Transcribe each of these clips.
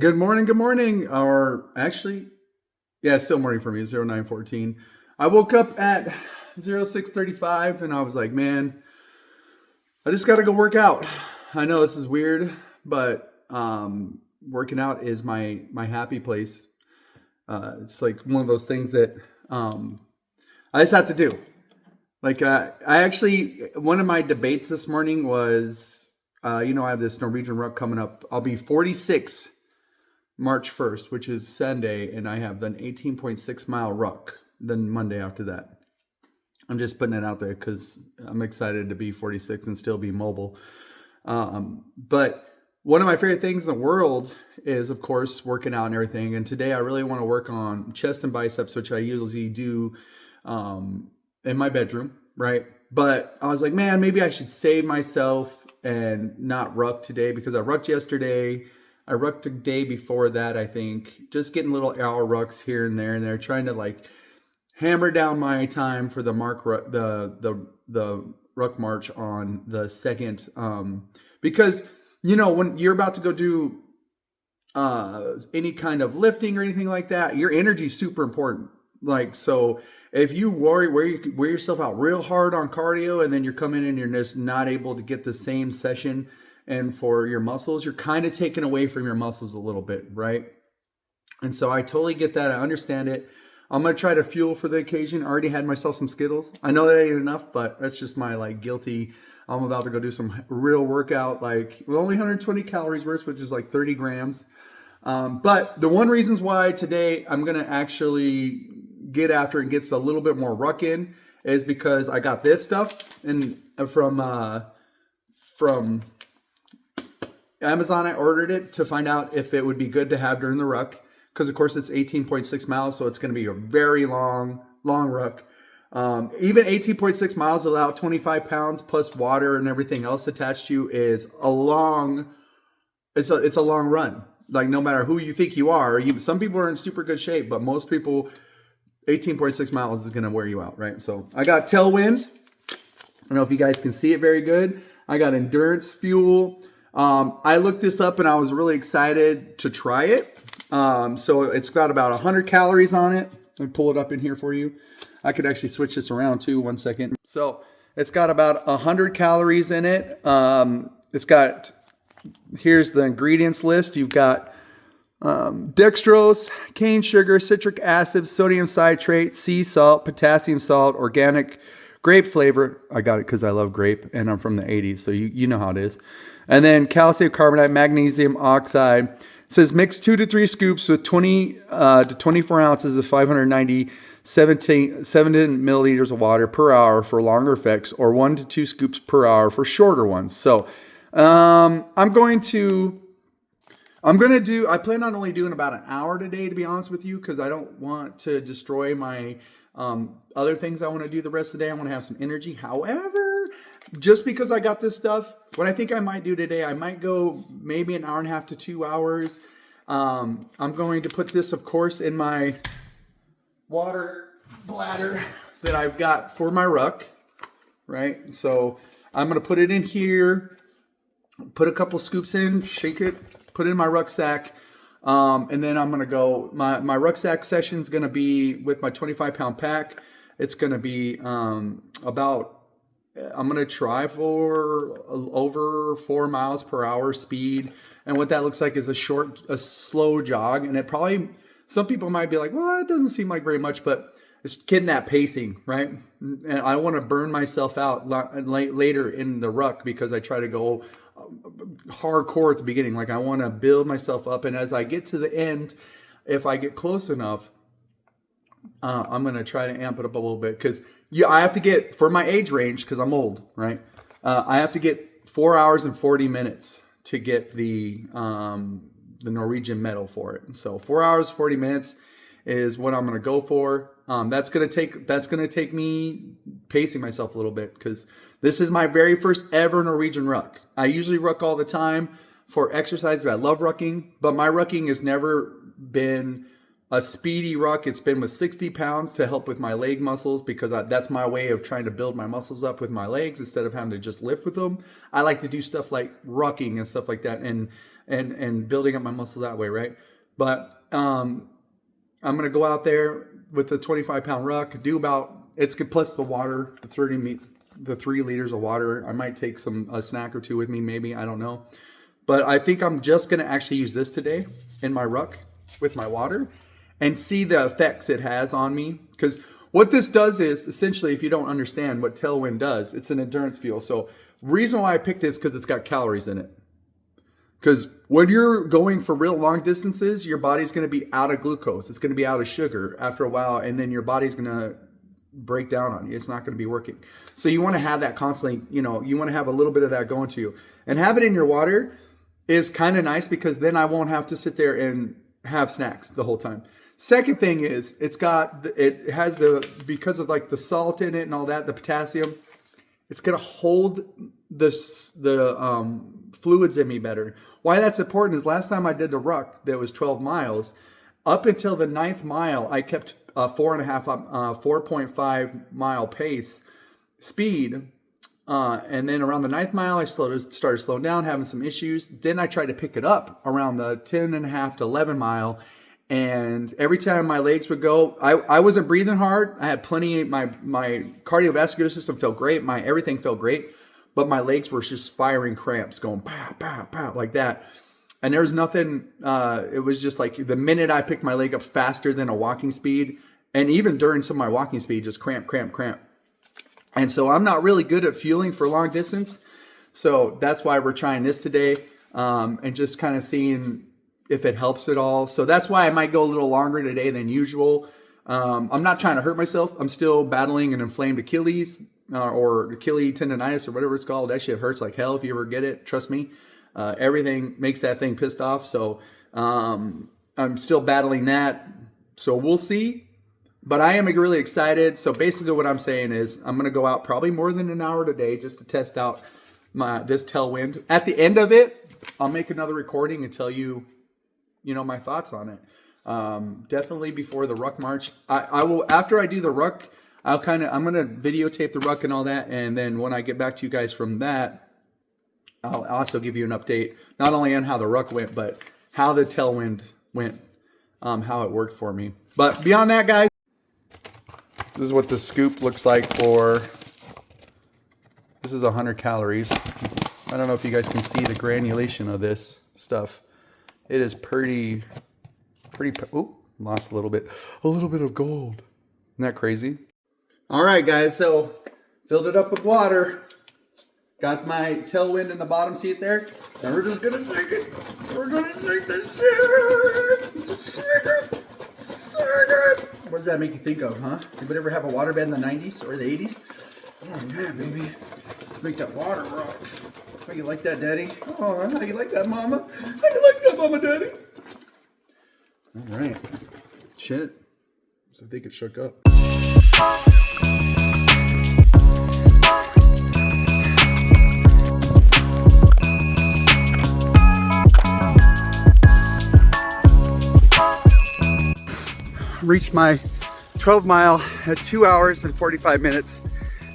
Good morning. Or actually, yeah, it's still morning for me, 0914. I woke up at 0635 and I was like, man, I just got to go work out. I know this is weird, but working out is my happy place. It's like one of those things that um, I just have to do. Like, I actually, one of my debates this morning was, I have this Norwegian Ruck coming up. I'll be 46 March 1st, which is Sunday, and I have an 18.6 mile ruck. Then Monday after that. I'm just putting it out there because I'm excited to be 46 and still be mobile. But one of my favorite things in the world is, of course, working out and everything. And today I really want to work on chest and biceps, which I usually do in my bedroom, right? But I was like, man, maybe I should save myself and not ruck today because I rucked yesterday. I rucked the day before that, I think. Just getting little hour rucks here and there, trying to like hammer down my time for the the ruck march on the second. Because when you're about to go do any kind of lifting or anything like that, your energy is super important. Like, so if you wear yourself out real hard on cardio and then you're coming in and you're just not able to get the same session and for your muscles, you're kind of taken away from your muscles a little bit, right? And so I totally get that. I understand it. I'm gonna try to fuel for the occasion. I already had myself some Skittles. I know that ain't enough, but that's just my like guilty. I'm about to go do some real workout, like only 120 calories worth, which is like 30 grams. But the one reasons why today I'm gonna actually get after and gets a little bit more ruck in is because I got this stuff and from Amazon. I ordered it to find out if it would be good to have during the ruck because, of course, it's 18.6 miles, so it's going to be a very long ruck. Even 18.6 miles without 25 pounds plus water and everything else attached to you is it's a long run. Like, no matter who you think you are, some people are in super good shape, but most people, 18.6 miles is going to wear you out, right? So I got Tailwind. I don't know if you guys can see it very good. I got endurance fuel. I looked this up and I was really excited to try it. So it's got about 100 calories on it. Let me pull it up in here for you. I could actually switch this around too. 1 second. So it's got about 100 calories in it. Here's the ingredients list. You've got dextrose, cane sugar, citric acid, sodium citrate, sea salt, potassium salt, organic grape flavor. I got it because I love grape and I'm from the 80s, so you know how it is. And then calcium carbonate, magnesium oxide. It says mix 2 to 3 scoops with 20 to 24 ounces of 590 17 milliliters of water per hour for longer effects, or 1 to 2 scoops per hour for shorter ones. So I plan on only doing about an hour today, to be honest with you, because I don't want to destroy my other things I want to do the rest of the day. I want to have some energy. However, just because I got this stuff, what I think I might do today, I might go maybe an hour and a half to 2 hours. I'm going to put this, of course, in my water bladder that I've got for my ruck, right? So I'm going to put it in here, put a couple scoops in, shake it, put it in my rucksack. And then I'm going to go, my rucksack session is going to be with my 25-pound pack. It's going to be I'm going to try for over 4 miles per hour speed. And what that looks like is a slow jog. And some people might be like, well, it doesn't seem like very much, but it's getting that pacing, right? And I want to burn myself out later in the ruck because I try to go hardcore at the beginning. Like, I want to build myself up, and as I get to the end, if I get close enough, I'm going to try to amp it up a little bit because I have to get, for my age range, because I'm old, right? I have to get 4 hours and 40 minutes to get the Norwegian medal for it. And so 4 hours 40 minutes is what I'm going to go for. That's going to take me pacing myself a little bit because this is my very first ever Norwegian ruck. I usually ruck all the time for exercises. I love rucking, but my rucking has never been a speedy ruck. It's been with 60 pounds to help with my leg muscles because that's my way of trying to build my muscles up with my legs instead of having to just lift with them. I like to do stuff like rucking and stuff like that. And and building up my muscle that way, right? But I'm gonna go out there with the 25-pound ruck, do about, it's good, plus the water, the 3 liters of water. I might take a snack or 2 with me, maybe, I don't know. But I think I'm just gonna actually use this today in my ruck with my water and see the effects it has on me. Because what this does is, essentially, if you don't understand what Tailwind does, it's an endurance fuel. So reason why I picked this, because it's got calories in it. Because when you're going for real long distances, your body's going to be out of glucose. It's going to be out of sugar after a while, and then your body's going to break down on you. It's not going to be working. So you want to have that constantly, you want to have a little bit of that going to you. And have it in your water is kind of nice, because then I won't have to sit there and have snacks the whole time. Second thing is, it has because of like the salt in it and all that, the potassium, it's going to hold the fluids in me better. Why that's important is last time I did the ruck, that was 12 miles. Up until the 9th mile, I kept a 4.5 mile pace speed. And then around the 9th mile, I started slowing down, having some issues. Then I tried to pick it up around the 10.5 to 11 mile. And every time my legs would go, I wasn't breathing hard. I had plenty, my cardiovascular system felt great. Everything felt great. But my legs were just firing cramps, going pow, pow, pow, like that. And there was nothing, it was just like the minute I picked my leg up faster than a walking speed, and even during some of my walking speed, just cramp, cramp, cramp. And so I'm not really good at fueling for long distance. So that's why we're trying this today, and just kind of seeing if it helps at all. So that's why I might go a little longer today than usual. I'm not trying to hurt myself. I'm still battling an inflamed Achilles or Achilles tendonitis or whatever it's called. That shit hurts like hell if you ever get it. Trust me. Everything makes that thing pissed off. So I'm still battling that. So we'll see. But I am really excited. So basically what I'm saying is I'm going to go out probably more than an hour today just to test out this Tailwind. At the end of it, I'll make another recording and tell you, my thoughts on it. Definitely before the ruck march. I will, after I do the ruck, I'm going to videotape the ruck and all that. And then when I get back to you guys from that, I'll also give you an update, not only on how the ruck went, but how the Tailwind went, how it worked for me. But beyond that, guys, this is what the scoop looks like this is 100 calories. I don't know if you guys can see the granulation of this stuff. It is pretty, oh, lost a little bit of gold. Isn't that crazy? All right, guys, so filled it up with water. Got my Tailwind in the bottom seat there. And we're just gonna shake it. We're gonna shake this shit. Shake it. What does that make you think of, huh? Anybody ever have a waterbed in the 90s or the 80s? Oh, yeah, baby. Make that water rock. How you like that, Daddy? Oh, how you like that, Mama? How you like that, Mama, Daddy? All right. Shit. So I think it shook up. Reached my 12 mile at 2 hours and 45 minutes.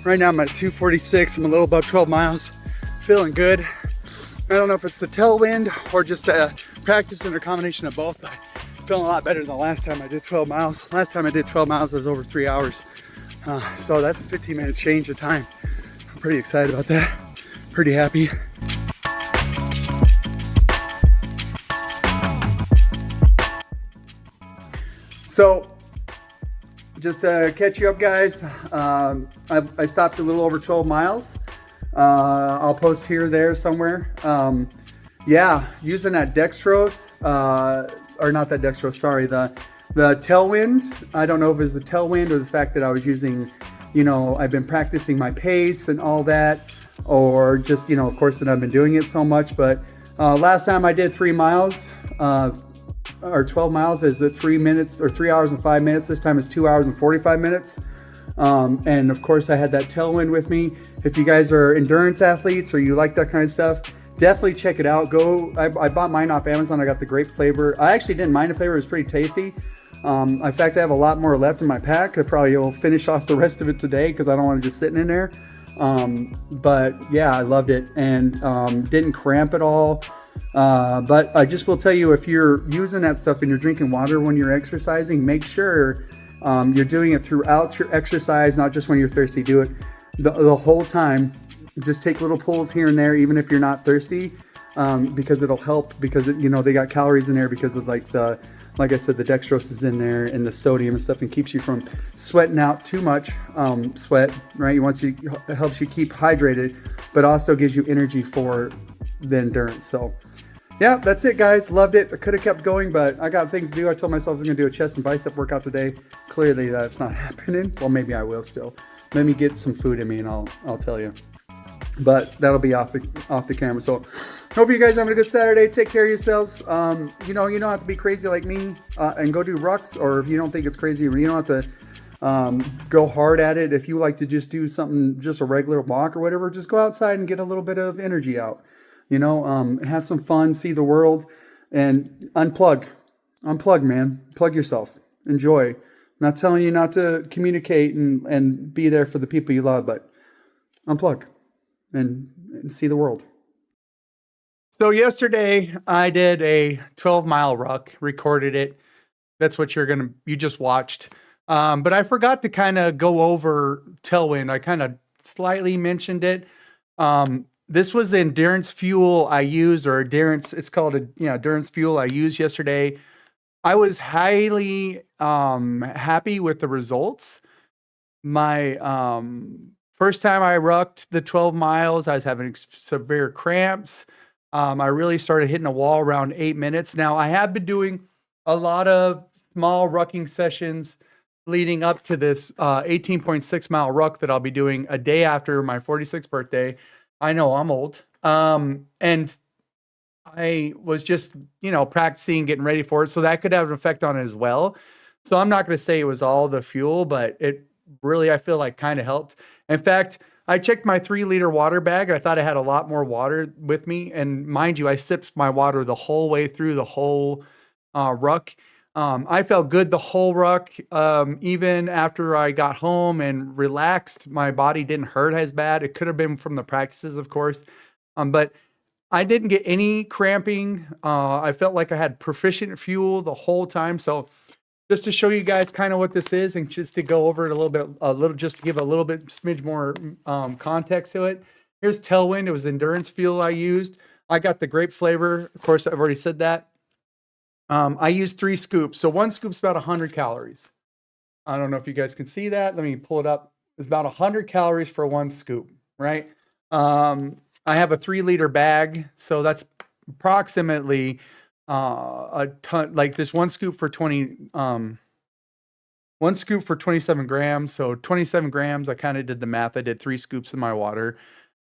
Right now I'm at 2:46. I'm a little above 12 miles. Feeling good. I don't know if it's the Tailwind or just practice and a combination of both, but feeling a lot better than the last time I did 12 miles. Last time I did 12 miles, it was over 3 hours. So that's a 15 minutes change of time. I'm pretty excited about that. Pretty happy. So just to catch you up, guys, I stopped a little over 12 miles. I'll post here, there, somewhere. Yeah, using that dextrose, or not that dextrose, sorry, the Tailwind. I don't know if it's the Tailwind or the fact that I was using, I've been practicing my pace and all that, or just, of course, that I've been doing it so much. But last time I did 3 miles, or 12 miles is at 3 minutes or 3 hours and 5 minutes. This time is 2 hours and 45 minutes. And of course I had that Tailwind with me. If you guys are endurance athletes or you like that kind of stuff, definitely check it out. I bought mine off Amazon. I got the grape flavor. I actually didn't mind the flavor. It was pretty tasty. In fact, I have a lot more left in my pack. I probably will finish off the rest of it today because I don't want it just sitting in there. But yeah, I loved it and didn't cramp at all. But I just will tell you, if you're using that stuff and you're drinking water when you're exercising, make sure you're doing it throughout your exercise, not just when you're thirsty. Do it the whole time. Just take little pulls here and there, even if you're not thirsty, because it'll help. Because they got calories in there because of like I said, the dextrose is in there and the sodium and stuff, and keeps you from sweating out too much sweat. Right? It helps you keep hydrated, but also gives you energy for the endurance. So. Yeah, that's it, guys. Loved it. I could have kept going, but I got things to do. I told myself I was going to do a chest and bicep workout today. Clearly, that's not happening. Well, maybe I will still. Let me get some food in me, and I'll tell you. But that'll be off the camera. So, hope you guys are having a good Saturday. Take care of yourselves. You don't have to be crazy like me and go do rucks, or if you don't think it's crazy, you don't have to go hard at it. If you like to just do something, just a regular walk or whatever, just go outside and get a little bit of energy out. Have some fun, see the world, and unplug, man. Plug yourself. Enjoy. I'm not telling you not to communicate and be there for the people you love, but unplug and see the world. So yesterday I did a 12-mile ruck, recorded it. That's what you just watched. But I forgot to kind of go over Tailwind. I kind of slightly mentioned it. This was the endurance fuel I used, or endurance. It's called endurance fuel I used yesterday. I was highly happy with the results. My first time I rucked the 12 miles, I was having severe cramps. I really started hitting a wall around 8 minutes. Now I have been doing a lot of small rucking sessions leading up to this 18.6 mile ruck that I'll be doing a day after my 46th birthday. I know I'm old. And I was just, practicing, getting ready for it. So that could have an effect on it as well. So I'm not going to say it was all the fuel, but it really, I feel like kind of helped. In fact, I checked my 3-liter water bag. I thought I had a lot more water with me. And mind you, I sipped my water the whole way through the whole ruck. I felt good the whole ruck. Even after I got home and relaxed, my body didn't hurt as bad. It could have been from the practices, of course. But I didn't get any cramping. I felt like I had proficient fuel the whole time. So just to show you guys kind of what this is, and just to go over it just to give a little bit smidge more context to it. Here's Tailwind. It was endurance fuel I used. I got the grape flavor. Of course, I've already said that. I used 3 scoops. So 1 scoop's about 100 calories. I don't know if you guys can see that. Let me pull it up. It's about 100 calories for 1 scoop, right? I have a 3-liter bag. So that's approximately a ton. Like this 1 scoop for 1 scoop for 27 grams. So 27 grams, I kind of did the math. I did 3 scoops in my water.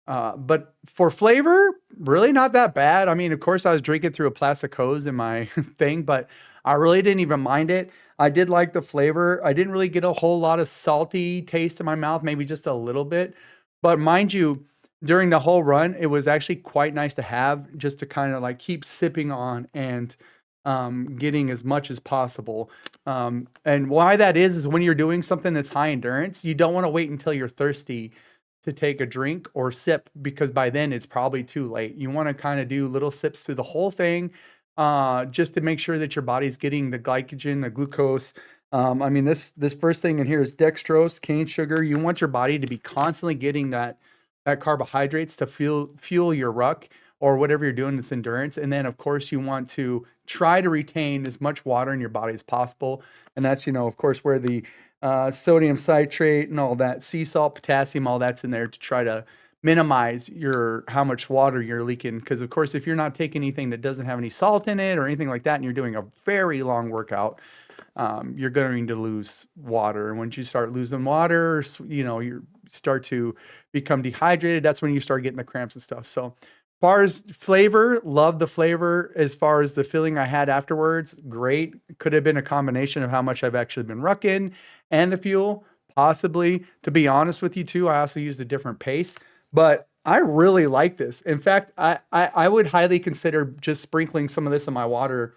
But for flavor, really not that bad. I mean, of course, I was drinking through a plastic hose in my thing, but I really didn't even mind it. I did like the flavor. I didn't really get a whole lot of salty taste in my mouth, maybe just a little bit. But mind you, during the whole run, it was actually quite nice to have, just to kind of like keep sipping on and getting as much as possible. And why that is when you're doing something that's high endurance, you don't want to wait until you're thirsty to take a drink or sip, because by then it's probably too late. You want to kind of do little sips through the whole thing, just to make sure that your body's getting the glycogen, the glucose. I mean, this first thing in here is dextrose, cane sugar. You want your body to be constantly getting that carbohydrates to fuel your ruck or whatever you're doing that's endurance. And then of course you want to try to retain as much water in your body as possible. And that's, of course, where the sodium citrate and all that, sea salt, potassium, all that's in there to try to minimize how much water you're leaking. Because of course, if you're not taking anything that doesn't have any salt in it or anything like that, and you're doing a very long workout, you're going to lose water. And once you start losing water, you start to become dehydrated. That's when you start getting the cramps and stuff. So as far as flavor, love the flavor. As far as the feeling I had afterwards, great. Could have been a combination of how much I've actually been rucking and the fuel, possibly. To be honest with you too, I also used a different pace, but I really like this. In fact, I would highly consider just sprinkling some of this in my water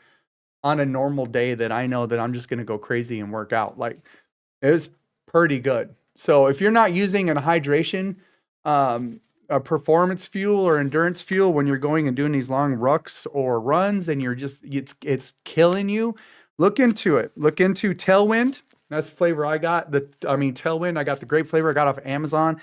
on a normal day that I know that I'm just going to go crazy and work out. Like, it was pretty good. So if you're not using a hydration a performance fuel or endurance fuel when you're going and doing these long rucks or runs and you're just, it's killing you, look into it. Look into Tailwind. That's the flavor I got. Tailwind, I got the grape flavor I got off of Amazon.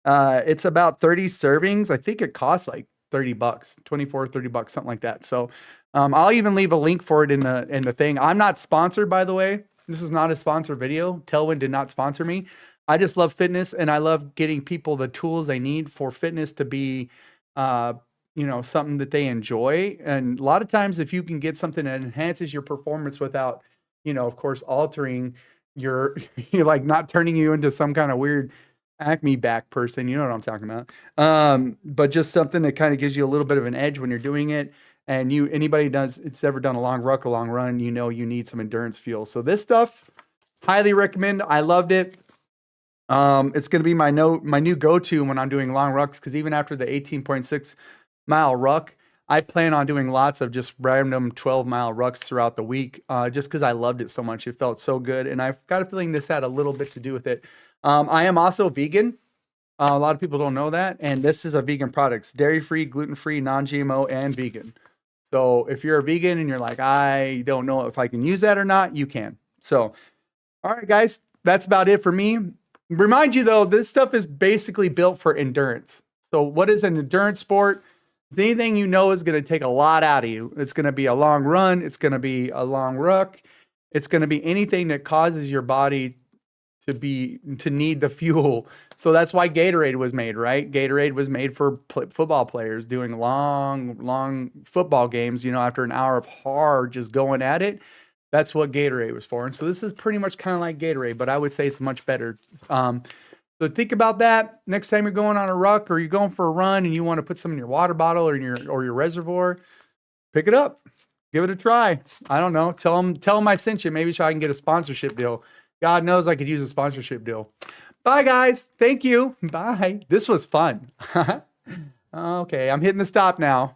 It's about 30 servings. I think it costs like $30, 24, $30, something like that. So I'll even leave a link for it in the thing. I'm not sponsored, by the way. This is not a sponsored video. Tailwind did not sponsor me. I just love fitness, and I love getting people the tools they need for fitness to be, something that they enjoy. And a lot of times, if you can get something that enhances your performance without, of course, altering you're like not turning you into some kind of weird Acme back person, you know what I'm talking about. But just something that kind of gives you a little bit of an edge when you're doing it. And anybody it's ever done a long ruck, a long run, you need some endurance fuel. So this stuff, highly recommend. I loved it. It's going to be my new go-to when I'm doing long rucks, because even after the 18.6 mile ruck, I plan on doing lots of just random 12-mile rucks throughout the week, just because I loved it so much. It felt so good, and I've got a feeling this had a little bit to do with it. I am also vegan. A lot of people don't know that, and this is a vegan product. It's dairy-free, gluten-free, non-GMO, and vegan. So if you're a vegan and you're like, I don't know if I can use that or not, you can. So, all right, guys, that's about it for me. Remind you, though, this stuff is basically built for endurance. So what is an endurance sport? It's anything is going to take a lot out of you. It's going to be a long run. It's going to be a long ruck. It's going to be anything that causes your body to need the fuel. So that's why Gatorade was made, right? Gatorade was made for football players doing long football games, after an hour of hard just going at it. That's what Gatorade was for. And so this is pretty much kind of like Gatorade, but I would say it's much better. So think about that next time you're going on a ruck or you're going for a run and you want to put some in your water bottle or your reservoir, pick it up, give it a try. I don't know. Tell them I sent you. Maybe so I can get a sponsorship deal. God knows I could use a sponsorship deal. Bye, guys. Thank you. Bye. This was fun. Okay, I'm hitting the stop now.